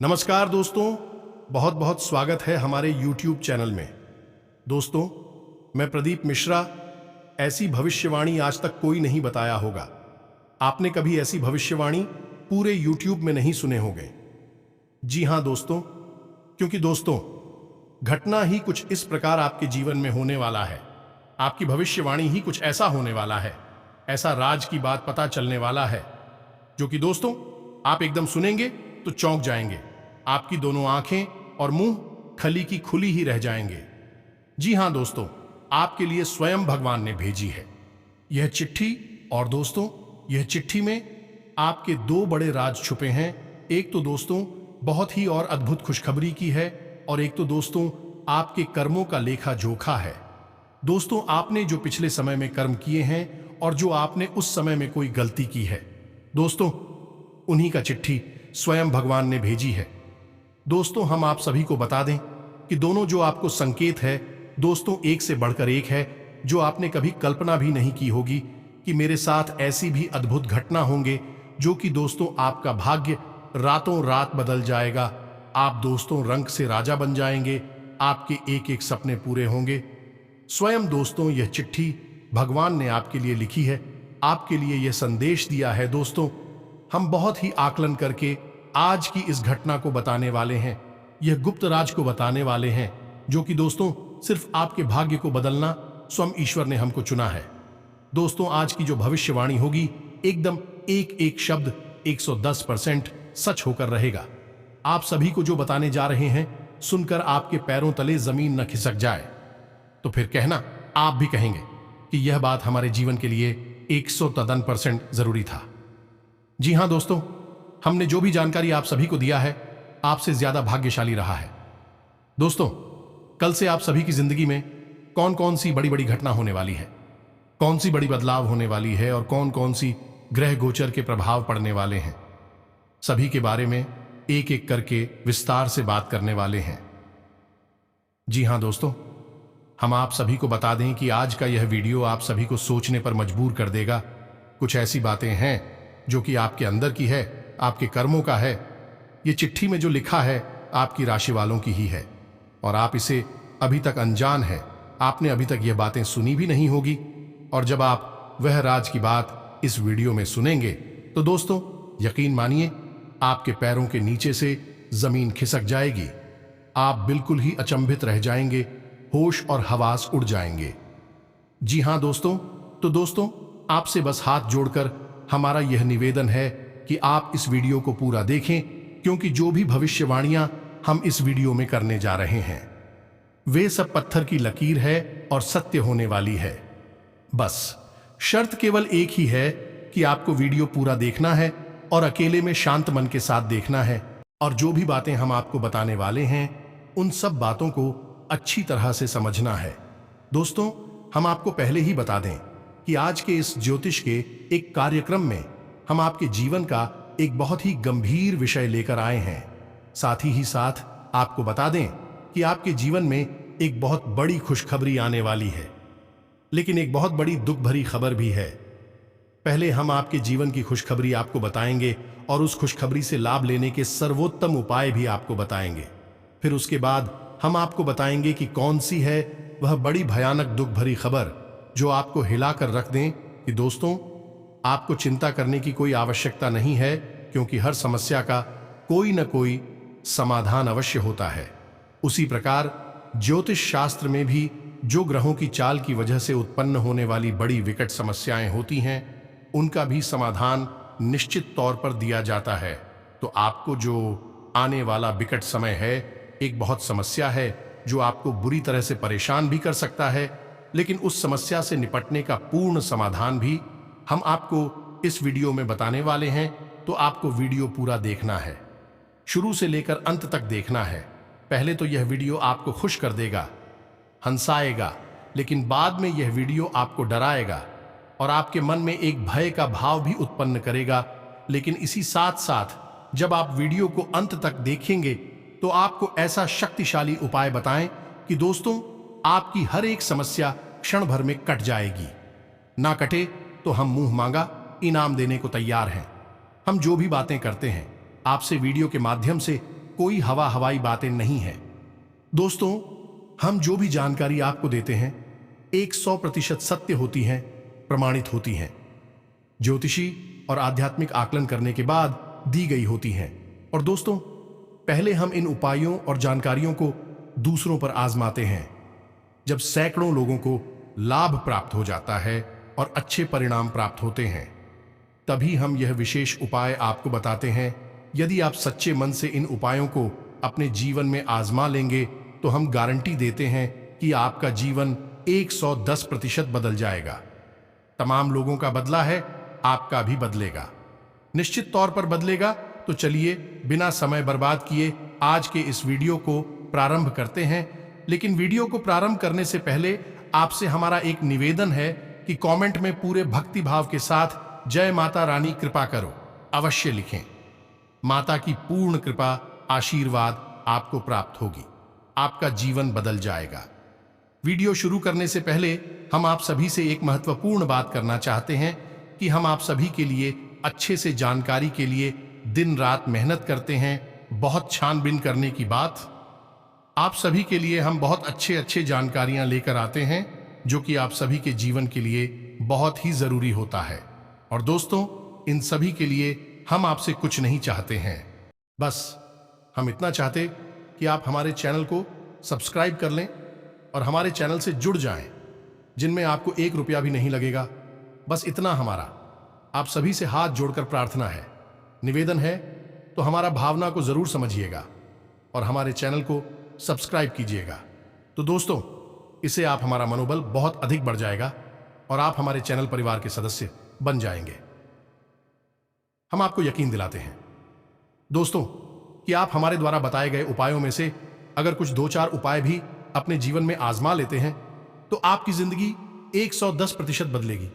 नमस्कार दोस्तों, बहुत बहुत स्वागत है हमारे YouTube चैनल में। दोस्तों, मैं प्रदीप मिश्रा। ऐसी भविष्यवाणी आज तक कोई नहीं बताया होगा। आपने कभी ऐसी भविष्यवाणी पूरे YouTube में नहीं सुने होंगे। जी हां दोस्तों, क्योंकि दोस्तों घटना ही कुछ इस प्रकार आपके जीवन में होने वाला है। आपकी भविष्यवाणी ही कुछ ऐसा होने वाला है, ऐसा राज की बात पता चलने वाला है जो कि दोस्तों आप एकदम सुनेंगे तो चौंक जाएंगे। आपकी दोनों आंखें और मुंह खली की खुली ही रह जाएंगे। जी हां दोस्तों, आपके लिए स्वयं भगवान ने भेजी है यह चिट्ठी। और दोस्तों, यह चिट्ठी में आपके दो बड़े राज छुपे हैं। एक तो दोस्तों बहुत ही और अद्भुत खुशखबरी की है, और एक तो दोस्तों आपके कर्मों का लेखा जोखा है। दोस्तों, आपने जो पिछले समय में कर्म किए हैं और जो आपने उस समय में कोई गलती की है, दोस्तों उन्हीं का चिट्ठी स्वयं भगवान ने भेजी है। दोस्तों, हम आप सभी को बता दें कि दोनों जो आपको संकेत है दोस्तों एक से बढ़कर एक है, जो आपने कभी कल्पना भी नहीं की होगी कि मेरे साथ ऐसी भी अद्भुत घटना होंगे जो कि दोस्तों आपका भाग्य रातों रात बदल जाएगा। आप दोस्तों रंग से राजा बन जाएंगे, आपके एक एक सपने पूरे होंगे। स्वयं दोस्तों यह चिट्ठी भगवान ने आपके लिए लिखी है, आपके लिए यह संदेश दिया है। दोस्तों, हम बहुत ही आकलन करके आज की इस घटना को बताने वाले हैं। यह गुप्त राज को बताने वाले हैं जो कि दोस्तों सिर्फ आपके भाग्य को बदलना स्वयं ईश्वर ने हमको चुना है। दोस्तों, आज की जो भविष्यवाणी होगी एकदम एक एक शब्द 110% सच होकर रहेगा। आप सभी को जो बताने जा रहे हैं सुनकर आपके पैरों तले जमीन न खिसक जाए तो फिर कहना आप भी कहेंगे कि यह बात हमारे जीवन के लिए 100% जरूरी था। जी हां दोस्तों, हमने जो भी जानकारी आप सभी को दिया है आपसे ज्यादा भाग्यशाली रहा है। दोस्तों, कल से आप सभी की जिंदगी में कौन कौन सी बड़ी बड़ी घटना होने वाली है, कौन सी बड़ी बदलाव होने वाली है और कौन कौन सी ग्रह गोचर के प्रभाव पड़ने वाले हैं, सभी के बारे में एक एक करके विस्तार से बात करने वाले हैं। जी हां दोस्तों, हम आप सभी को बता दें कि आज का यह वीडियो आप सभी को सोचने पर मजबूर कर देगा। कुछ ऐसी बातें हैं जो कि आपके अंदर की है, आपके कर्मों का है। ये चिट्ठी में जो लिखा है आपकी राशि वालों की ही है, और आप इसे अभी तक अनजान है। आपने अभी तक यह बातें सुनी भी नहीं होगी, और जब आप वह राज की बात इस वीडियो में सुनेंगे तो दोस्तों यकीन मानिए आपके पैरों के नीचे से जमीन खिसक जाएगी। आप बिल्कुल ही अचंभित रह जाएंगे, होश और हवास उड़ जाएंगे। जी हां दोस्तों, तो दोस्तों आपसे बस हाथ जोड़कर हमारा यह निवेदन है कि आप इस वीडियो को पूरा देखें, क्योंकि जो भी भविष्यवाणियां हम इस वीडियो में करने जा रहे हैं वे सब पत्थर की लकीर है और सत्य होने वाली है। बस शर्त केवल एक ही है कि आपको वीडियो पूरा देखना है और अकेले में शांत मन के साथ देखना है, और जो भी बातें हम आपको बताने वाले हैं उन सब बातों को अच्छी तरह से समझना है। दोस्तों, हम आपको पहले ही बता दें कि आज के इस ज्योतिष के एक कार्यक्रम में हम आपके जीवन का एक बहुत ही गंभीर विषय लेकर आए हैं। साथ ही साथ आपको बता दें कि आपके जीवन में एक बहुत बड़ी खुशखबरी आने वाली है, लेकिन एक बहुत बड़ी दुख भरी खबर भी है। पहले हम आपके जीवन की खुशखबरी आपको बताएंगे और उस खुशखबरी से लाभ लेने के सर्वोत्तम उपाय भी आपको बताएंगे। फिर उसके बाद हम आपको बताएंगे कि कौन सी है वह बड़ी भयानक दुख भरी खबर जो आपको हिलाकर रख दें कि दोस्तों आपको चिंता करने की कोई आवश्यकता नहीं है, क्योंकि हर समस्या का कोई न कोई समाधान अवश्य होता है। उसी प्रकार ज्योतिष शास्त्र में भी जो ग्रहों की चाल की वजह से उत्पन्न होने वाली बड़ी विकट समस्याएं होती हैं उनका भी समाधान निश्चित तौर पर दिया जाता है। तो आपको जो आने वाला विकट समय है एक बहुत समस्या है जो आपको बुरी तरह से परेशान भी कर सकता है, लेकिन उस समस्या से निपटने का पूर्ण समाधान भी हम आपको इस वीडियो में बताने वाले हैं। तो आपको वीडियो पूरा देखना है, शुरू से लेकर अंत तक देखना है। पहले तो यह वीडियो आपको खुश कर देगा, हंसाएगा, लेकिन बाद में यह वीडियो आपको डराएगा और आपके मन में एक भय का भाव भी उत्पन्न करेगा। लेकिन इसी साथ साथ जब आप वीडियो को अंत तक देखेंगे तो आपको ऐसा शक्तिशाली उपाय बताएं कि दोस्तों आपकी हर एक समस्या क्षण भर में कट जाएगी। ना कटे तो हम मुंह मांगा इनाम देने को तैयार हैं। हम जो भी बातें करते हैं आपसे वीडियो के माध्यम से कोई हवाई बातें नहीं है। दोस्तों, हम जो भी जानकारी आपको देते हैं 100% सत्य होती हैं, प्रमाणित होती हैं, ज्योतिषी और आध्यात्मिक आकलन करने के बाद दी गई होती हैं। और दोस्तों, पहले हम इन उपायों और जानकारियों को दूसरों पर आजमाते हैं। जब सैकड़ों लोगों को लाभ प्राप्त हो जाता है और अच्छे परिणाम प्राप्त होते हैं, तभी हम यह विशेष उपाय आपको बताते हैं। यदि आप सच्चे मन से इन उपायों को अपने जीवन में आजमा लेंगे तो हम गारंटी देते हैं कि आपका जीवन 110% बदल जाएगा। तमाम लोगों का बदला है, आपका भी बदलेगा, निश्चित तौर पर बदलेगा। तो चलिए बिना समय बर्बाद किए आज के इस वीडियो को प्रारंभ करते हैं। लेकिन वीडियो को प्रारंभ करने से पहले आपसे हमारा एक निवेदन है कि कमेंट में पूरे भक्ति भाव के साथ जय माता रानी कृपा करो अवश्य लिखें। माता की पूर्ण कृपा आशीर्वाद आपको प्राप्त होगी, आपका जीवन बदल जाएगा। वीडियो शुरू करने से पहले हम आप सभी से एक महत्वपूर्ण बात करना चाहते हैं कि हम आप सभी के लिए अच्छे से जानकारी के लिए दिन रात मेहनत करते हैं। बहुत छानबीन करने की बात, आप सभी के लिए हम बहुत अच्छे जानकारियां लेकर आते हैं जो कि आप सभी के जीवन के लिए बहुत ही जरूरी होता है। और दोस्तों, इन सभी के लिए हम आपसे कुछ नहीं चाहते हैं, बस हम इतना चाहते कि आप हमारे चैनल को सब्सक्राइब कर लें और हमारे चैनल से जुड़ जाएं, जिनमें आपको 1 रुपया भी नहीं लगेगा। बस इतना हमारा आप सभी से हाथ जोड़कर प्रार्थना है, निवेदन है। तो हमारा भावना को जरूर समझिएगा और हमारे चैनल को सब्सक्राइब कीजिएगा। तो दोस्तों, इससे आप हमारा मनोबल बहुत अधिक बढ़ जाएगा और आप हमारे चैनल परिवार के सदस्य बन जाएंगे। हम आपको यकीन दिलाते हैं दोस्तों कि आप हमारे द्वारा बताए गए उपायों में से अगर कुछ 2-4 उपाय भी अपने जीवन में आजमा लेते हैं तो आपकी जिंदगी 110% बदलेगी,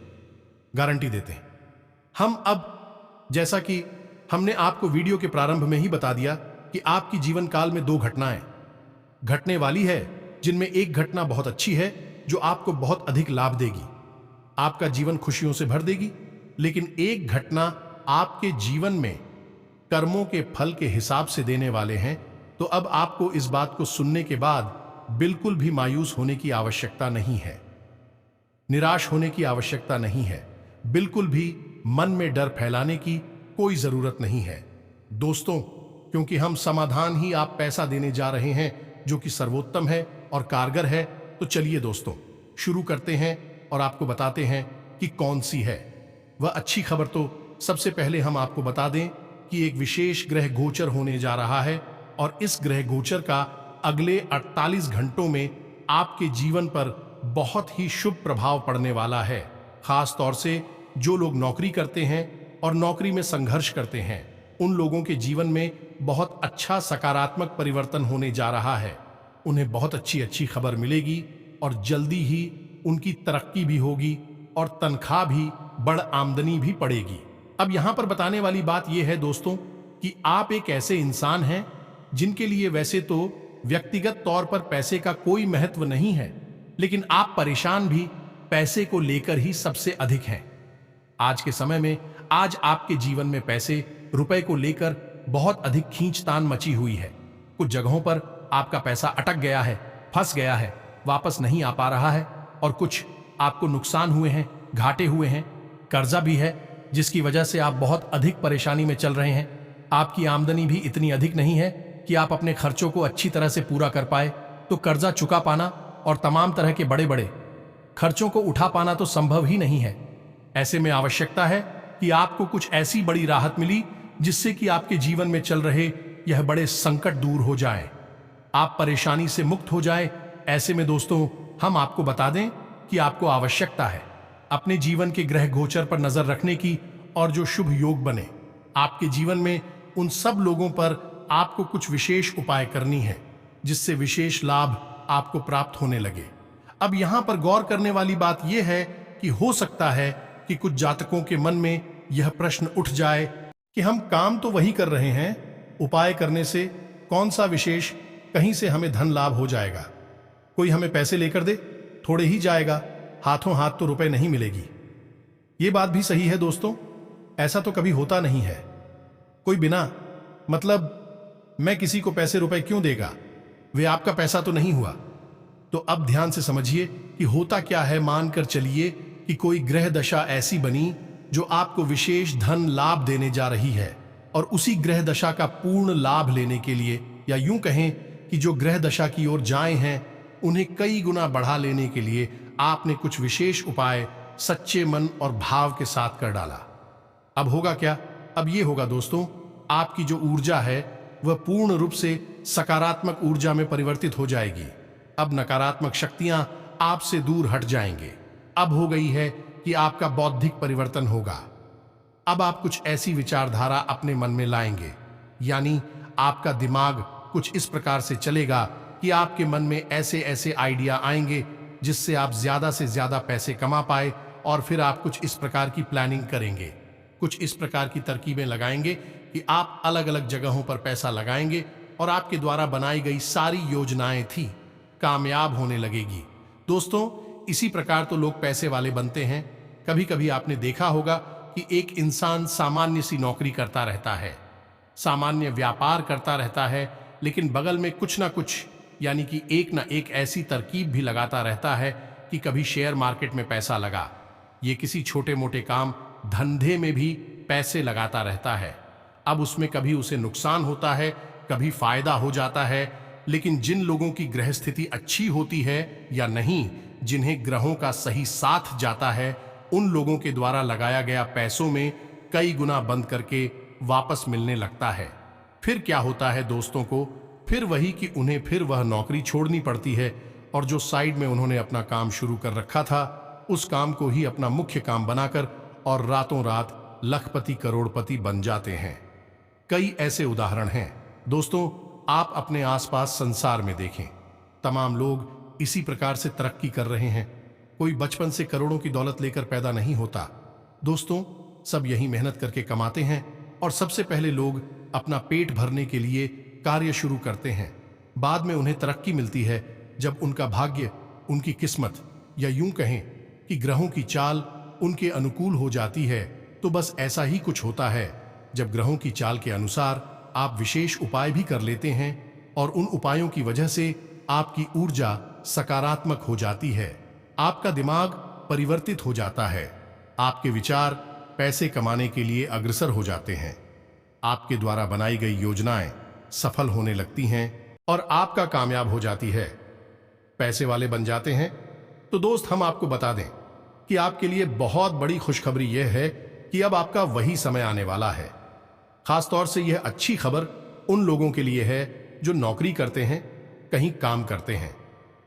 गारंटी देते हैं हम। अब जैसा कि हमने आपको वीडियो के प्रारंभ में ही बता दिया कि आपकी जीवन काल में 2 घटनाएं घटने वाली है, जिनमें एक घटना बहुत अच्छी है जो आपको बहुत अधिक लाभ देगी, आपका जीवन खुशियों से भर देगी। लेकिन एक घटना आपके जीवन में कर्मों के फल के हिसाब से देने वाले हैं। तो अब आपको इस बात को सुनने के बाद बिल्कुल भी मायूस होने की आवश्यकता नहीं है, निराश होने की आवश्यकता नहीं है, बिल्कुल भी मन में डर फैलाने की कोई जरूरत नहीं है दोस्तों, क्योंकि हम समाधान ही आप पैसा देने जा रहे हैं जो कि सर्वोत्तम है और कारगर है। तो चलिए दोस्तों, शुरू करते हैं और आपको बताते हैं कि कौन सी है वह अच्छी खबर। तो सबसे पहले हम आपको बता दें कि एक विशेष ग्रह गोचर होने जा रहा है और इस ग्रह गोचर का अगले 48 घंटों में आपके जीवन पर बहुत ही शुभ प्रभाव पड़ने वाला है। खास तौर से जो लोग नौकरी करते हैं और नौकरी में संघर्ष करते हैं, उन लोगों के जीवन में बहुत अच्छा सकारात्मक परिवर्तन होने जा रहा है। उन्हें बहुत अच्छी खबर मिलेगी और जल्दी ही उनकी तरक्की भी होगी और तनख्वाह भी, बड़ आमदनी भी पड़ेगी। अब यहां पर बताने वाली बात यह है दोस्तों कि आप एक ऐसे इंसान हैं जिनके लिए वैसे तो व्यक्तिगत तौर पर पैसे का कोई महत्व नहीं है, लेकिन आप परेशान भी पैसे को लेकर ही सबसे अधिक हैं। आज के समय में आज आपके जीवन में पैसे, रुपए को लेकर बहुत अधिक खींचतान मची हुई है। कुछ जगहों पर आपका पैसा अटक गया है, फंस गया है, वापस नहीं आ पा रहा है, और कुछ आपको नुकसान हुए हैं, घाटे हुए हैं, कर्जा भी है जिसकी वजह से आप बहुत अधिक परेशानी में चल रहे हैं। आपकी आमदनी भी इतनी अधिक नहीं है कि आप अपने खर्चों को अच्छी तरह से पूरा कर पाए, तो कर्जा चुका पाना और तमाम तरह के बड़े बड़े खर्चों को उठा पाना तो संभव ही नहीं है। ऐसे में आवश्यकता है कि आपको कुछ ऐसी बड़ी राहत मिली जिससे कि आपके जीवन में चल रहे यह बड़े संकट दूर हो जाएं, आप परेशानी से मुक्त हो जाएं। ऐसे में दोस्तों, हम आपको बता दें कि आपको आवश्यकता है अपने जीवन के ग्रह गोचर पर नजर रखने की, और जो शुभ योग बने आपके जीवन में, उन सब लोगों पर आपको कुछ विशेष उपाय करनी है जिससे विशेष लाभ आपको प्राप्त होने लगे। अब यहां पर गौर करने वाली बात यह है कि हो सकता है कि कुछ जातकों के मन में यह प्रश्न उठ जाए कि हम काम तो वही कर रहे हैं, उपाय करने से कौन सा विशेष कहीं से हमें धन लाभ हो जाएगा, कोई हमें पैसे लेकर दे, थोड़े ही जाएगा, हाथों हाथ तो रुपए नहीं मिलेगी। ये बात भी सही है दोस्तों, ऐसा तो कभी होता नहीं है। कोई बिना मतलब मैं किसी को पैसे रुपए क्यों देगा, वे आपका पैसा तो नहीं हुआ। तो अब ध्यान से समझिए कि होता क्या है। मानकर चलिए कि कोई ग्रह दशा ऐसी बनी जो आपको विशेष धन लाभ देने जा रही है, और उसी ग्रह दशा का पूर्ण लाभ लेने के लिए, या यूं कहें कि जो ग्रह दशा की ओर जाए हैं उन्हें कई गुना बढ़ा लेने के लिए आपने कुछ विशेष उपाय सच्चे मन और भाव के साथ कर डाला। अब होगा क्या? अब ये होगा दोस्तों, आपकी जो ऊर्जा है वह पूर्ण रूप से सकारात्मक ऊर्जा में परिवर्तित हो जाएगी। अब नकारात्मक शक्तियां आपसे दूर हट जाएंगे। अब हो गई है कि आपका बौद्धिक परिवर्तन होगा। अब आप कुछ ऐसी विचारधारा अपने मन में लाएंगे, यानी आपका दिमाग कुछ इस प्रकार से चलेगा कि आपके मन में ऐसे ऐसे आइडिया आएंगे जिससे आप ज्यादा से ज्यादा पैसे कमा पाए, और फिर आप कुछ इस प्रकार की प्लानिंग करेंगे, कुछ इस प्रकार की तरकीबें लगाएंगे कि आप अलग अलग जगहों पर पैसा लगाएंगे और आपके द्वारा बनाई गई सारी योजनाएं थी कामयाब होने लगेगी। दोस्तों, इसी प्रकार तो लोग पैसे वाले बनते हैं। कभी कभी आपने देखा होगा कि एक इंसान सामान्य सी नौकरी करता रहता है, सामान्य व्यापार करता रहता है, लेकिन बगल में कुछ ना कुछ, यानी कि एक ना एक ऐसी तरकीब भी लगाता रहता है कि कभी शेयर मार्केट में पैसा लगा, ये किसी छोटे मोटे काम धंधे में भी पैसे लगाता रहता है। अब उसमें कभी उसे नुकसान होता है, कभी फायदा हो जाता है, लेकिन जिन लोगों की ग्रह स्थिति अच्छी होती है या नहीं, जिन्हें ग्रहों का सही साथ जाता है, उन लोगों के द्वारा लगाया गया पैसों में कई गुना बंद करके वापस मिलने लगता है। फिर क्या होता है दोस्तों को? फिर वही कि उन्हें फिर वह नौकरी छोड़नी पड़ती है, और जो साइड में उन्होंने अपना काम शुरू कर रखा था उस काम को ही अपना मुख्य काम बनाकर और रातों रात लखपति करोड़पति बन जाते हैं। कई ऐसे उदाहरण हैं दोस्तों, आप अपने आसपास संसार में देखें, तमाम लोग इसी प्रकार से तरक्की कर रहे हैं। कोई बचपन से करोड़ों की दौलत लेकर पैदा नहीं होता दोस्तों, सब यही मेहनत करके कमाते हैं, और सबसे पहले लोग अपना पेट भरने के लिए कार्य शुरू करते हैं। बाद में उन्हें तरक्की मिलती है जब उनका भाग्य, उनकी किस्मत, या यूं कहें कि ग्रहों की चाल उनके अनुकूल हो जाती है। तो बस ऐसा ही कुछ होता है, जब ग्रहों की चाल के अनुसार आप विशेष उपाय भी कर लेते हैं, और उन उपायों की वजह से आपकी ऊर्जा सकारात्मक हो जाती है, आपका दिमाग परिवर्तित हो जाता है, आपके विचार पैसे कमाने के लिए अग्रसर हो जाते हैं, आपके द्वारा बनाई गई योजनाएं सफल होने लगती हैं और आपका कामयाब हो जाती है, पैसे वाले बन जाते हैं। तो दोस्त, हम आपको बता दें कि आपके लिए बहुत बड़ी खुशखबरी यह है कि अब आपका वही समय आने वाला है। खासतौर से यह अच्छी खबर उन लोगों के लिए है जो नौकरी करते हैं, कहीं काम करते हैं।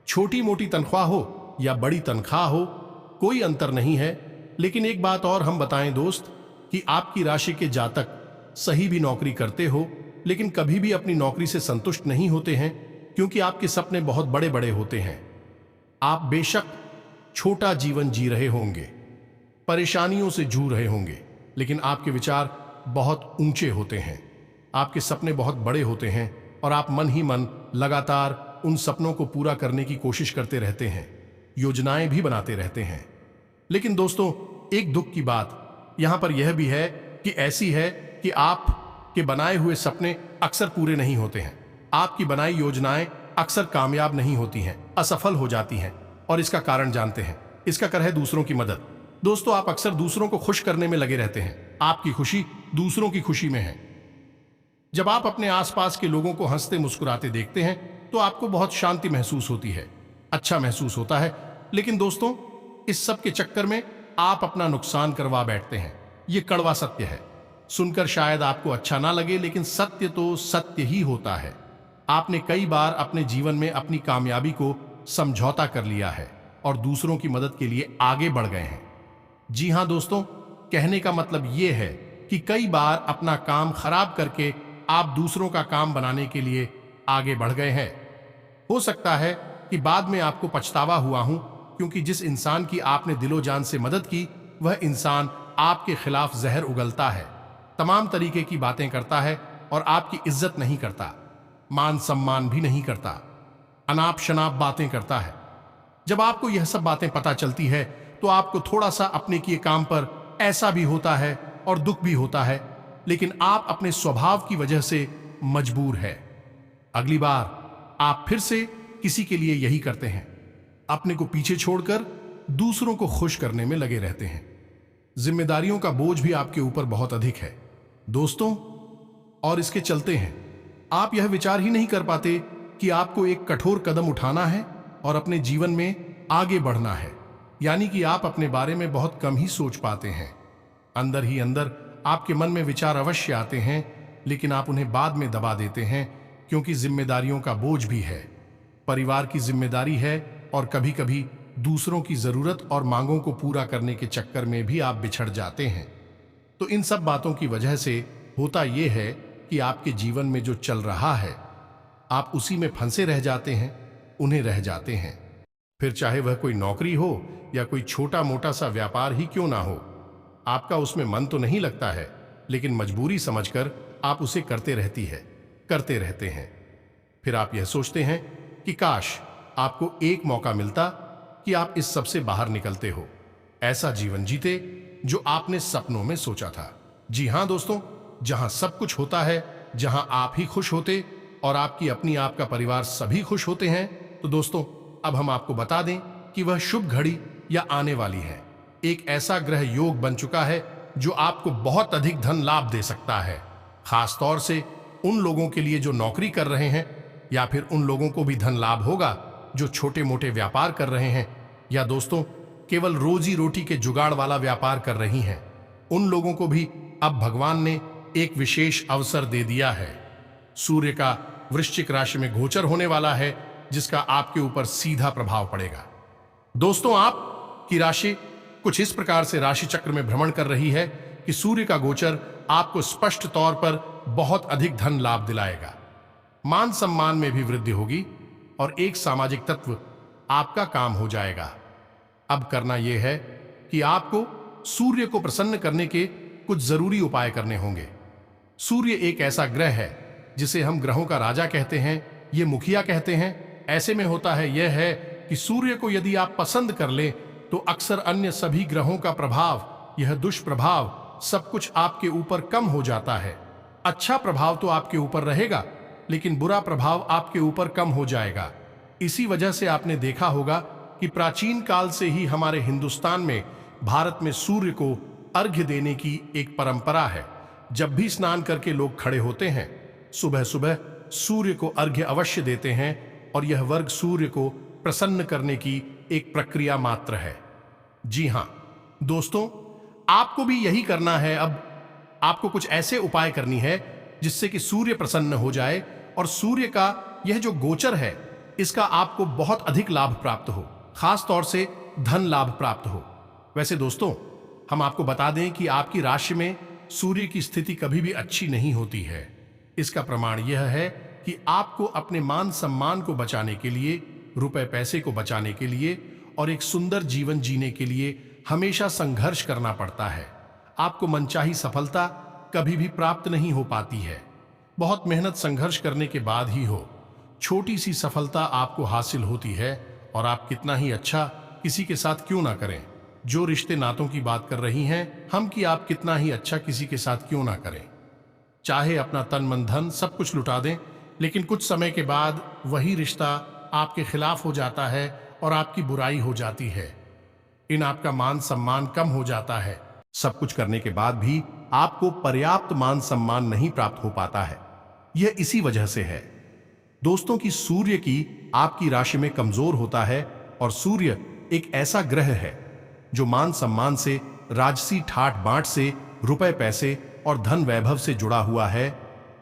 छोटी मोटी तनख्वाह हो या बड़ी तनख्वाह हो, कोई अंतर नहीं है। लेकिन एक बात और हम बताएं दोस्त, कि आपकी राशि के जातक सही भी नौकरी करते हो, लेकिन कभी भी अपनी नौकरी से संतुष्ट नहीं होते हैं, क्योंकि आपके सपने बहुत बड़े बड़े होते हैं। आप बेशक छोटा जीवन जी रहे होंगे, परेशानियों से जूझ रहे होंगे, लेकिन आपके विचार बहुत ऊंचे होते हैं, आपके सपने बहुत बड़े होते हैं, और आप मन ही मन लगातार उन सपनों को पूरा करने की कोशिश करते रहते हैं, योजनाएं भी बनाते रहते हैं। लेकिन दोस्तों, एक दुख की बात यहां पर यह भी है कि ऐसी है कि आपके बनाए हुए सपने अक्सर पूरे नहीं होते हैं, आपकी बनाई योजनाएं अक्सर कामयाब नहीं होती हैं, असफल हो जाती हैं। और इसका कारण जानते हैं, इसका कारण है दूसरों की मदद। दोस्तों, आप अक्सर दूसरों को खुश करने में लगे रहते हैं, आपकी खुशी दूसरों की खुशी में है। जब आप अपने आसपास के लोगों को हंसते मुस्कुराते देखते हैं तो आपको बहुत शांति महसूस होती है, अच्छा महसूस होता है। लेकिन दोस्तों, इस सब के चक्कर में आप अपना नुकसान करवा बैठते हैं। ये कड़वा सत्य है, सुनकर शायद आपको अच्छा ना लगे, लेकिन सत्य तो सत्य ही होता है। आपने कई बार अपने जीवन में अपनी कामयाबी को समझौता कर लिया है और दूसरों की मदद के लिए आगे बढ़ गए हैं। जी हां दोस्तों, कहने का मतलब यह है कि कई बार अपना काम खराब करके आप दूसरों का काम बनाने के लिए आगे बढ़ गए हैं। हो सकता है कि बाद में आपको पछतावा हुआ हूं, क्योंकि जिस इंसान की आपने दिलो जान से मदद की, वह इंसान आपके खिलाफ जहर उगलता है, तमाम तरीके की बातें करता है और आपकी इज्जत नहीं करता, मान सम्मान भी नहीं करता, अनाप शनाप बातें करता है। जब आपको यह सब बातें पता चलती है तो आपको थोड़ा सा अपने किए काम पर ऐसा भी होता है और दुख भी होता है, लेकिन आप अपने स्वभाव की वजह से मजबूर है। अगली बार आप फिर से किसी के लिए यही करते हैं, अपने को पीछे छोड़कर दूसरों को खुश करने में लगे रहते हैं। जिम्मेदारियों का बोझ भी आपके ऊपर बहुत अधिक है दोस्तों, और इसके चलते हैं आप यह विचार ही नहीं कर पाते कि आपको एक कठोर कदम उठाना है और अपने जीवन में आगे बढ़ना है। यानी कि आप अपने बारे में बहुत कम ही सोच पाते हैं। अंदर ही अंदर आपके मन में विचार अवश्य आते हैं, लेकिन आप उन्हें बाद में दबा देते हैं, क्योंकि जिम्मेदारियों का बोझ भी है, परिवार की जिम्मेदारी है, और कभी कभी दूसरों की जरूरत और मांगों को पूरा करने के चक्कर में भी आप बिछड़ जाते हैं। तो इन सब बातों की वजह से होता यह है कि आपके जीवन में जो चल रहा है आप उसी में फंसे रह जाते हैं, उन्हें रह जाते हैं। फिर चाहे वह कोई नौकरी हो या कोई छोटा मोटा सा व्यापार ही क्यों ना हो, आपका उसमें मन तो नहीं लगता है, लेकिन मजबूरी समझकर आप उसे करते रहते हैं। फिर आप यह सोचते हैं कि काश आपको एक मौका मिलता कि आप इस सब से बाहर निकलते हो, ऐसा जीवन जीते जो आपने सपनों में सोचा था। जी हां दोस्तों, जहां सब कुछ होता है, जहां आप ही खुश होते और आपकी अपनी आपका परिवार सभी खुश होते हैं। तो दोस्तों, अब हम आपको बता दें कि वह शुभ घड़ी या आने वाली है। एक ऐसा ग्रह योग बन चुका है जो आपको बहुत अधिक धन लाभ दे सकता है, खास तौर से उन लोगों के लिए जो नौकरी कर रहे हैं, या फिर उन लोगों को भी धन लाभ होगा जो छोटे मोटे व्यापार कर रहे हैं, या दोस्तों केवल रोजी रोटी के जुगाड़ वाला व्यापार कर रही हैं। उन लोगों को भी अब भगवान ने एक विशेष अवसर दे दिया है। सूर्य का वृश्चिक राशि में गोचर होने वाला है, जिसका आपके ऊपर सीधा प्रभाव पड़ेगा। दोस्तों, आपकी राशि कुछ इस प्रकार से राशि चक्र में भ्रमण कर रही है कि सूर्य का गोचर आपको स्पष्ट तौर पर बहुत अधिक धन लाभ दिलाएगा, मान सम्मान में भी वृद्धि होगी, और एक सामाजिक तत्व आपका काम हो जाएगा। अब करना यह है कि आपको सूर्य को प्रसन्न करने के कुछ जरूरी उपाय करने होंगे। सूर्य एक ऐसा ग्रह है जिसे हम ग्रहों का राजा कहते हैं, ये मुखिया कहते हैं। ऐसे में होता है यह है कि सूर्य को यदि आप पसंद कर ले तो अक्सर अन्य सभी ग्रहों का प्रभाव, यह दुष्प्रभाव, सब कुछ आपके ऊपर कम हो जाता है। अच्छा प्रभाव तो आपके ऊपर रहेगा, लेकिन बुरा प्रभाव आपके ऊपर कम हो जाएगा। इसी वजह से आपने देखा होगा कि प्राचीन काल से ही हमारे हिंदुस्तान में, भारत में सूर्य को अर्घ्य देने की एक परंपरा है। जब भी स्नान करके लोग खड़े होते हैं, सुबह सुबह सूर्य को अर्घ्य अवश्य देते हैं, और यह वर्ग सूर्य को प्रसन्न करने की एक प्रक्रिया मात्र है। जी हां दोस्तों, आपको भी यही करना है। अब आपको कुछ ऐसे उपाय करनी है जिससे कि सूर्य प्रसन्न हो जाए, और सूर्य का यह जो गोचर है, इसका आपको बहुत अधिक लाभ प्राप्त हो, खास तौर से धन लाभ प्राप्त हो। वैसे दोस्तों, हम आपको बता दें कि आपकी राशि में सूर्य की स्थिति कभी भी अच्छी नहीं होती है। इसका प्रमाण यह है कि आपको अपने मान सम्मान को बचाने के लिए, रुपए पैसे को बचाने के लिए, और एक सुंदर जीवन जीने के लिए हमेशा संघर्ष करना पड़ता है। आपको मनचाही सफलता कभी भी प्राप्त नहीं हो पाती है। बहुत मेहनत संघर्ष करने के बाद ही हो छोटी सी सफलता आपको हासिल होती है, और आप कितना ही अच्छा किसी के साथ क्यों ना करें। जो रिश्ते नातों की बात कर रही हैं हम, कि आप कितना ही अच्छा किसी के साथ क्यों ना करें, चाहे अपना तन मन धन सब कुछ लुटा दें, लेकिन कुछ समय के बाद वही रिश्ता आपके खिलाफ हो जाता है और आपकी बुराई हो जाती है। इन आपका मान सम्मान कम हो जाता है। सब कुछ करने के बाद भी आपको पर्याप्त मान सम्मान नहीं प्राप्त हो पाता है। यह इसी वजह से है दोस्तों कि सूर्य की आपकी राशि में कमजोर होता है, और सूर्य एक ऐसा ग्रह है जो मान सम्मान से, राजसी ठाट बांट से, रुपए पैसे और धन वैभव से जुड़ा हुआ है।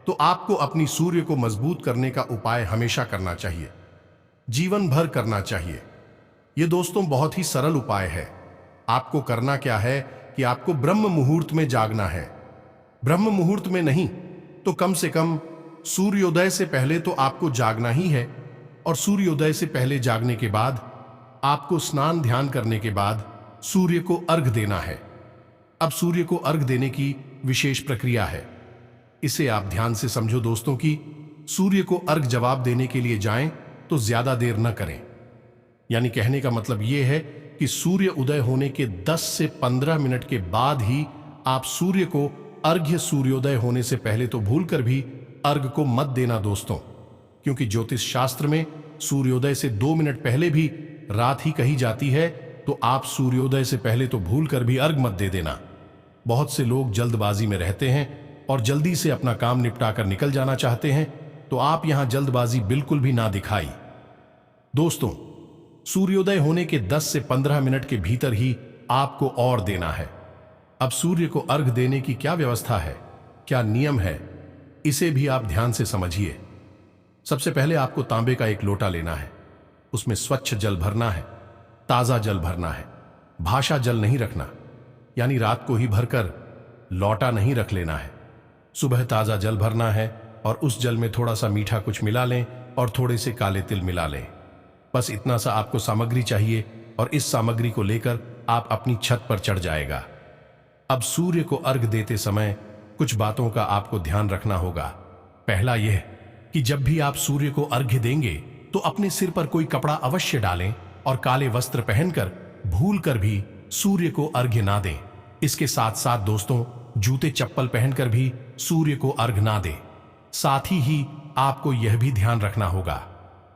तो आपको अपनी सूर्य को मजबूत करने का उपाय हमेशा करना चाहिए, जीवन भर करना चाहिए। यह दोस्तों बहुत ही सरल उपाय है। आपको करना क्या है कि आपको ब्रह्म मुहूर्त में जागना है। ब्रह्म मुहूर्त में नहीं तो कम से कम सूर्योदय से पहले तो आपको जागना ही है, और सूर्योदय से पहले जागने के बाद आपको स्नान ध्यान करने के बाद सूर्य को अर्घ देना है। अब सूर्य को अर्घ देने की विशेष प्रक्रिया है, इसे आप ध्यान से समझो दोस्तों कि सूर्य को अर्घ जवाब देने के लिए जाएं तो ज्यादा देर न करें। यानी कहने का मतलब यह है कि सूर्य उदय होने के 10 से 15 मिनट के बाद ही आप सूर्य को अर्घ्य सूर्योदय होने से पहले तो भूलकर भी अर्घ को मत देना दोस्तों, क्योंकि ज्योतिष शास्त्र में सूर्योदय से 2 मिनट पहले भी रात ही कही जाती है, तो आप सूर्योदय से पहले तो भूल कर भी अर्घ मत दे देना। बहुत से लोग जल्दबाजी में रहते हैं और जल्दी से अपना काम निपटा कर निकल जाना चाहते हैं, तो आप यहां जल्दबाजी बिल्कुल भी ना दिखाई। दोस्तों, सूर्योदय होने के 10 से 15 मिनट के भीतर ही आपको और देना है। अब सूर्य को अर्घ देने की क्या व्यवस्था है, क्या नियम है, इसे भी आप ध्यान से समझिए। सबसे पहले आपको तांबे का एक लोटा लेना है, उसमें स्वच्छ जल भरना है, ताजा जल भरना है, भाषा जल नहीं रखना, यानी रात को ही भरकर लौटा नहीं रख लेना है। सुबह ताजा जल भरना है और उस जल में थोड़ा सा मीठा कुछ मिला लें और थोड़े से काले तिल मिला लें। बस इतना सा आपको सामग्री चाहिए और इस सामग्री को लेकर आप अपनी छत पर चढ़ जाएगा। अब सूर्य को अर्घ देते समय कुछ बातों का आपको ध्यान रखना होगा। पहला यह कि जब भी आप सूर्य को अर्घ्य देंगे तो अपने सिर पर कोई कपड़ा अवश्य डालें और काले वस्त्र पहनकर भूल कर भी सूर्य को अर्घ्य ना दें। इसके साथ साथ दोस्तों, जूते चप्पल पहनकर भी सूर्य को अर्घ ना दें। साथ ही आपको यह भी ध्यान रखना होगा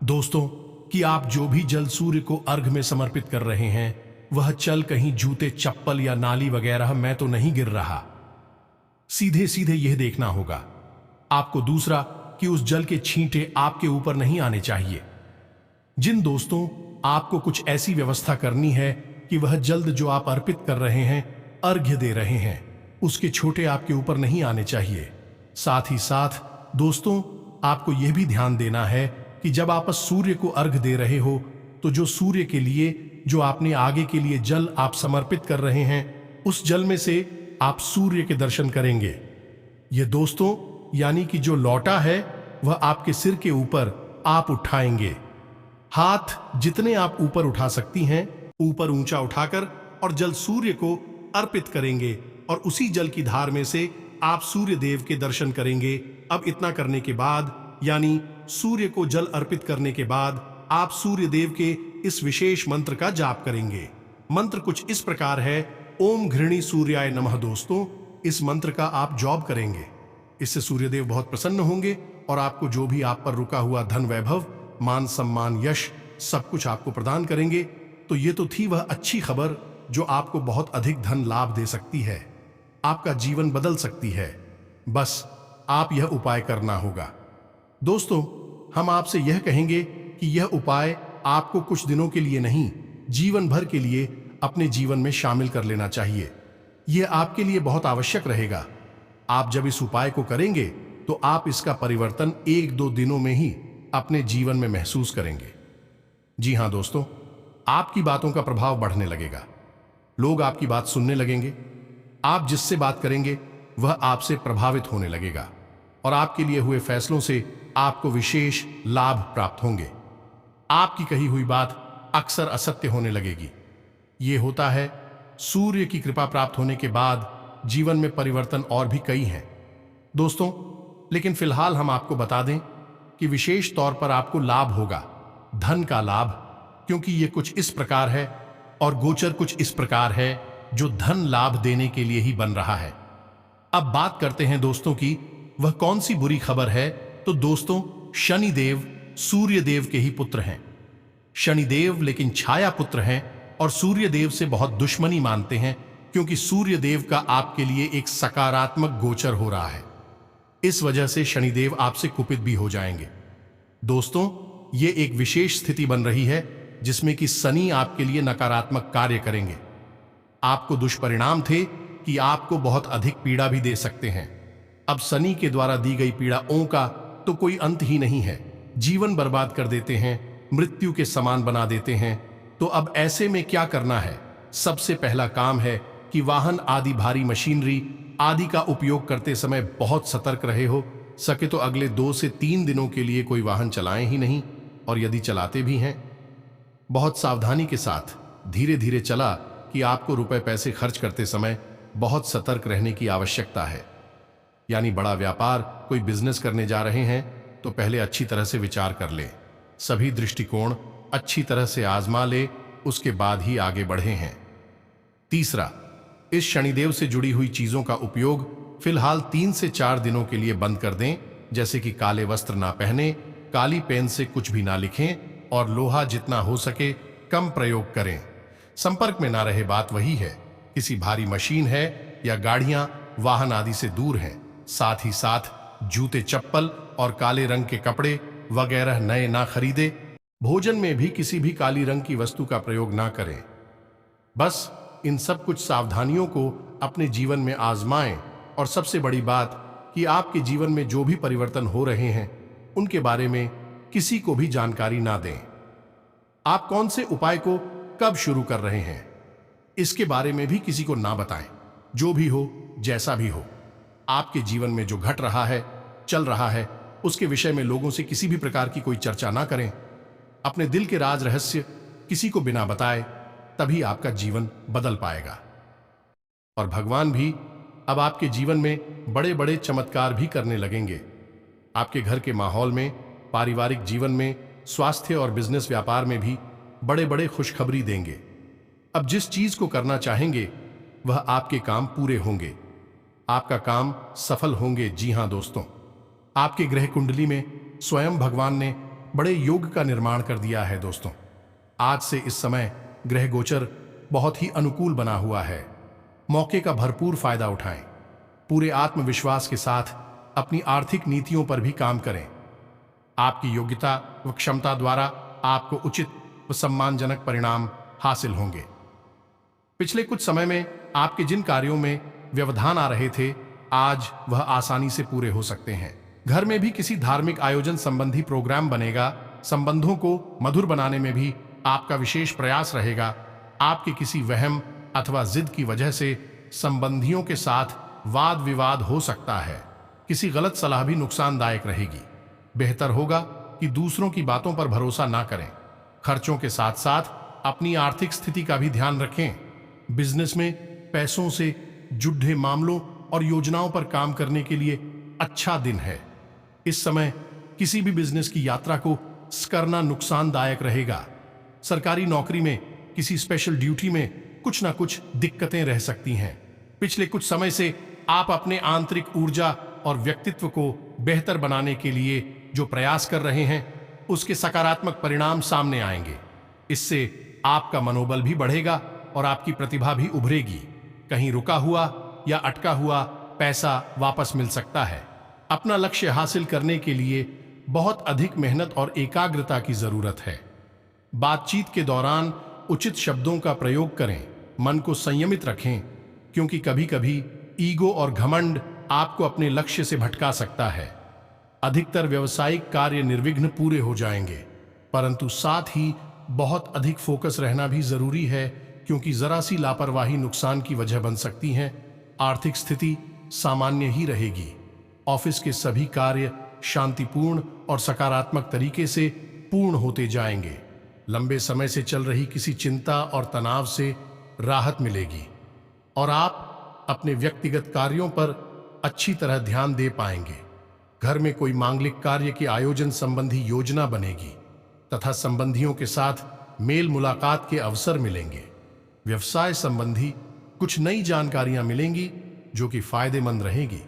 दोस्तों कि आप जो भी जल सूर्य को अर्घ में समर्पित कर रहे हैं, वह चल कहीं जूते चप्पल या नाली वगैरह में तो नहीं गिर रहा। सीधे सीधे यह देखना होगा आपको। दूसरा कि उस जल के छींटे आपके ऊपर नहीं आने चाहिए। जिन दोस्तों आपको कुछ ऐसी व्यवस्था करनी है कि वह जल्द जो आप अर्पित कर रहे हैं, अर्घ्य दे रहे हैं, उसके छोटे आपके ऊपर नहीं आने चाहिए। साथ ही साथ दोस्तों, आपको यह भी ध्यान देना है कि जब आप सूर्य को अर्घ दे रहे हो, तो जो सूर्य के लिए जो आपने आगे के लिए जल आप समर्पित कर रहे हैं, उस जल में से आप सूर्य के दर्शन करेंगे। ये दोस्तों, यानी कि जो लौटा है वह आपके सिर के ऊपर आप उठाएंगे। हाथ जितने आप ऊपर उठा सकती हैं, ऊपर ऊंचा उठाकर और जल सूर्य को अर्पित करेंगे और उसी जल की धार में से आप सूर्य देव के दर्शन करेंगे। अब इतना करने के बाद, यानी सूर्य को जल अर्पित करने के बाद, आप सूर्य देव के इस विशेष मंत्र का जाप करेंगे। मंत्र कुछ इस प्रकार है, ओम घृणी सूर्याय नमः। दोस्तों, इस मंत्र का आप जॉब करेंगे, इससे सूर्यदेव बहुत प्रसन्न होंगे और आपको जो भी आप पर रुका हुआ धन वैभव, मान सम्मान, यश, सब कुछ आपको प्रदान करेंगे। तो ये तो थी वह अच्छी खबर जो आपको बहुत अधिक धन लाभ दे सकती है, आपका जीवन बदल सकती है। बस आप यह उपाय करना होगा। दोस्तों, हम आपसे यह कहेंगे कि यह उपाय आपको कुछ दिनों के लिए नहीं, जीवन भर के लिए अपने जीवन में शामिल कर लेना चाहिए। यह आपके लिए बहुत आवश्यक रहेगा। आप जब इस उपाय को करेंगे तो आप इसका परिवर्तन 1-2 दिनों में ही अपने जीवन में महसूस करेंगे। जी हां दोस्तों, आपकी बातों का प्रभाव बढ़ने लगेगा, लोग आपकी बात सुनने लगेंगे, आप जिससे बात करेंगे वह आपसे प्रभावित होने लगेगा और आपके लिए हुए फैसलों से आपको विशेष लाभ प्राप्त होंगे। आपकी कही हुई बात अक्सर असत्य होने लगेगी। यह होता है सूर्य की कृपा प्राप्त होने के बाद जीवन में परिवर्तन और भी कई हैं दोस्तों, लेकिन फिलहाल हम आपको बता दें कि विशेष तौर पर आपको लाभ होगा, धन का लाभ, क्योंकि यह कुछ इस प्रकार है और गोचर कुछ इस प्रकार है जो धन लाभ देने के लिए ही बन रहा है। अब बात करते हैं दोस्तों की वह कौन सी बुरी खबर है। तो दोस्तों, शनिदेव सूर्यदेव के ही पुत्र हैं। शनिदेव लेकिन छाया पुत्र हैं और सूर्यदेव से बहुत दुश्मनी मानते हैं, क्योंकि सूर्यदेव का आपके लिए एक सकारात्मक गोचर हो रहा है। इस वजह से शनिदेव आपसे कुपित भी हो जाएंगे। दोस्तों, ये एक विशेष स्थिति बन रही है जिसमें कि शनि आपके लिए नकारात्मक कार्य करेंगे। आपको दुष्परिणाम थे कि आपको बहुत अधिक पीड़ा भी दे सकते हैं। अब शनि के द्वारा दी गई पीड़ाओं का तो कोई अंत ही नहीं है, जीवन बर्बाद कर देते हैं, मृत्यु के समान बना देते हैं। तो अब ऐसे में क्या करना है? सबसे पहला काम है कि वाहन आदि भारी मशीनरी आदि का उपयोग करते समय बहुत सतर्क रहे हो। सके तो अगले 2 से 3 दिनों के लिए कोई वाहन चलाएं ही नहीं, और यदि चलाते भी हैं बहुत सावधानी के साथ, धीरे धीरे चला कि आपको रुपए पैसे खर्च करते समय बहुत सतर्क रहने की आवश्यकता है। यानी बड़ा व्यापार, कोई बिजनेस करने जा रहे हैं तो पहले अच्छी तरह से विचार कर ले, सभी दृष्टिकोण अच्छी तरह से आजमा ले, उसके बाद ही आगे बढ़े हैं। तीसरा, इस शनिदेव से जुड़ी हुई चीजों का उपयोग फिलहाल 3 से 4 दिनों के लिए बंद कर दें, जैसे कि काले वस्त्र ना पहने, काली पेन से कुछ भी ना लिखें और लोहा जितना हो सके कम प्रयोग करें। संपर्क में ना रहे बात वही है, किसी भारी मशीन है या गाड़ियां वाहन आदि से दूर हैं। साथ ही साथ जूते चप्पल और काले रंग के कपड़े वगैरह नए ना खरीदे। भोजन में भी किसी भी काली रंग की वस्तु का प्रयोग ना करें। बस इन सब कुछ सावधानियों को अपने जीवन में आजमाएं और सबसे बड़ी बात कि आपके जीवन में जो भी परिवर्तन हो रहे हैं उनके बारे में किसी को भी जानकारी ना दें। आप कौन से उपाय को कब शुरू कर रहे हैं इसके बारे में भी किसी को ना बताएं। जो भी हो, जैसा भी हो, आपके जीवन में जो घट रहा है, चल रहा है, उसके विषय में लोगों से किसी भी प्रकार की कोई चर्चा ना करें। अपने दिल के राज रहस्य किसी को बिना बताए, तभी आपका जीवन बदल पाएगा। और भगवान भी अब आपके जीवन में बड़े बड़े चमत्कार भी करने लगेंगे। आपके घर के माहौल में, पारिवारिक जीवन में, स्वास्थ्य और बिजनेस व्यापार में भी बड़े बड़े खुशखबरी देंगे। अब जिस चीज को करना चाहेंगे वह आपके काम पूरे होंगे, आपका काम सफल होंगे। जी हां दोस्तों, आपके ग्रह कुंडली में स्वयं भगवान ने बड़े योग का निर्माण कर दिया है। दोस्तों, आज से इस समय ग्रह गोचर बहुत ही अनुकूल बना हुआ है। मौके का भरपूर फायदा उठाएं। पूरे आत्मविश्वास के साथ अपनी आर्थिक नीतियों पर भी काम करें। आपकी योग्यता व क्षमता द्वारा आपको उचित व सम्मानजनक परिणाम हासिल होंगे। पिछले कुछ समय में आपके जिन कार्यों में व्यवधान आ रहे थे, आज वह आसानी से पूरे हो सकते हैं। घर में भी किसी धार्मिक आयोजन संबंधी प्रोग्राम बनेगा। संबंधों को मधुर बनाने में भी आपका विशेष प्रयास रहेगा। आपके किसी वहम अथवा जिद की वजह से संबंधियों के साथ वाद विवाद हो सकता है। किसी गलत सलाह भी नुकसानदायक रहेगी। बेहतर होगा कि दूसरों की बातों पर भरोसा ना करें। खर्चों के साथ साथ अपनी आर्थिक स्थिति का भी ध्यान रखें। बिजनेस में पैसों से जुड़े मामलों और योजनाओं पर काम करने के लिए अच्छा दिन है। इस समय किसी भी बिजनेस की यात्रा को करना नुकसानदायक रहेगा। सरकारी नौकरी में किसी स्पेशल ड्यूटी में कुछ ना कुछ दिक्कतें रह सकती हैं। पिछले कुछ समय से आप अपने आंतरिक ऊर्जा और व्यक्तित्व को बेहतर बनाने के लिए जो प्रयास कर रहे हैं उसके सकारात्मक परिणाम सामने आएंगे। इससे आपका मनोबल भी बढ़ेगा और आपकी प्रतिभा भी उभरेगी। कहीं रुका हुआ या अटका हुआ पैसा वापस मिल सकता है। अपना लक्ष्य हासिल करने के लिए बहुत अधिक मेहनत और एकाग्रता की जरूरत है। बातचीत के दौरान उचित शब्दों का प्रयोग करें। मन को संयमित रखें, क्योंकि कभी कभी ईगो और घमंड आपको अपने लक्ष्य से भटका सकता है। अधिकतर व्यवसायिक कार्य निर्विघ्न पूरे हो जाएंगे, परंतु साथ ही बहुत अधिक फोकस रहना भी जरूरी है, क्योंकि जरा सी लापरवाही नुकसान की वजह बन सकती है। आर्थिक स्थिति सामान्य ही रहेगी। ऑफिस के सभी कार्य शांतिपूर्ण और सकारात्मक तरीके से पूर्ण होते जाएंगे। लंबे समय से चल रही किसी चिंता और तनाव से राहत मिलेगी और आप अपने व्यक्तिगत कार्यों पर अच्छी तरह ध्यान दे पाएंगे। घर में कोई मांगलिक कार्य के आयोजन संबंधी योजना बनेगी तथा संबंधियों के साथ मेल मुलाकात के अवसर मिलेंगे। व्यवसाय संबंधी कुछ नई जानकारियां मिलेंगी जो कि फायदेमंद रहेगी।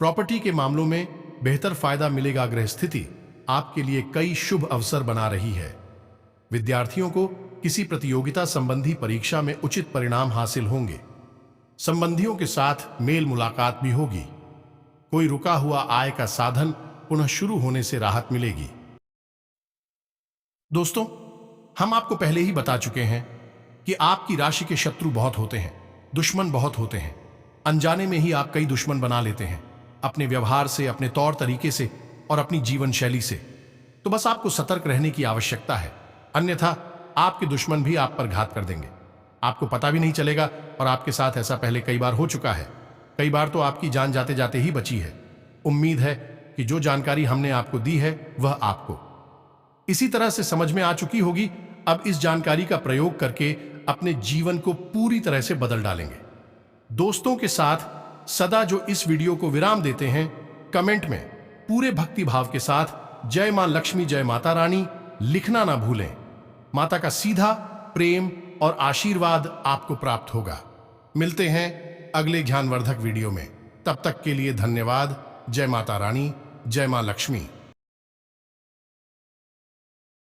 प्रॉपर्टी के मामलों में बेहतर फायदा मिलेगा। ग्रह स्थिति आपके लिए कई शुभ अवसर बना रही है। विद्यार्थियों को किसी प्रतियोगिता संबंधी परीक्षा में उचित परिणाम हासिल होंगे। संबंधियों के साथ मेल मुलाकात भी होगी। कोई रुका हुआ आय का साधन पुनः शुरू होने से राहत मिलेगी। दोस्तों, हम आपको पहले ही बता चुके हैं कि आपकी राशि के शत्रु बहुत होते हैं, दुश्मन बहुत होते हैं। अनजाने में ही आप कई दुश्मन बना लेते हैं, अपने व्यवहार से, अपने तौर तरीके से और अपनी जीवन शैली से। तो बस आपको सतर्क रहने की आवश्यकता है, अन्यथा आपके दुश्मन भी आप पर घात कर देंगे। आपको पता भी नहीं चलेगा और आपके साथ ऐसा पहले कई बार हो चुका है। कई बार तो आपकी जान जाते जाते ही बची है। उम्मीद है कि जो जानकारी हमने आपको दी है वह आपको इसी तरह से समझ में आ चुकी होगी। अब इस जानकारी का प्रयोग करके अपने जीवन को पूरी तरह से बदल डालेंगे। दोस्तों के साथ सदा जो इस वीडियो को विराम देते हैं, कमेंट में पूरे भक्ति भाव के साथ जय मां लक्ष्मी, जय माता रानी लिखना ना भूलें। माता का सीधा प्रेम और आशीर्वाद आपको प्राप्त होगा। मिलते हैं अगले ज्ञानवर्धक वीडियो में। तब तक के लिए धन्यवाद। जय माता रानी, जय मां लक्ष्मी।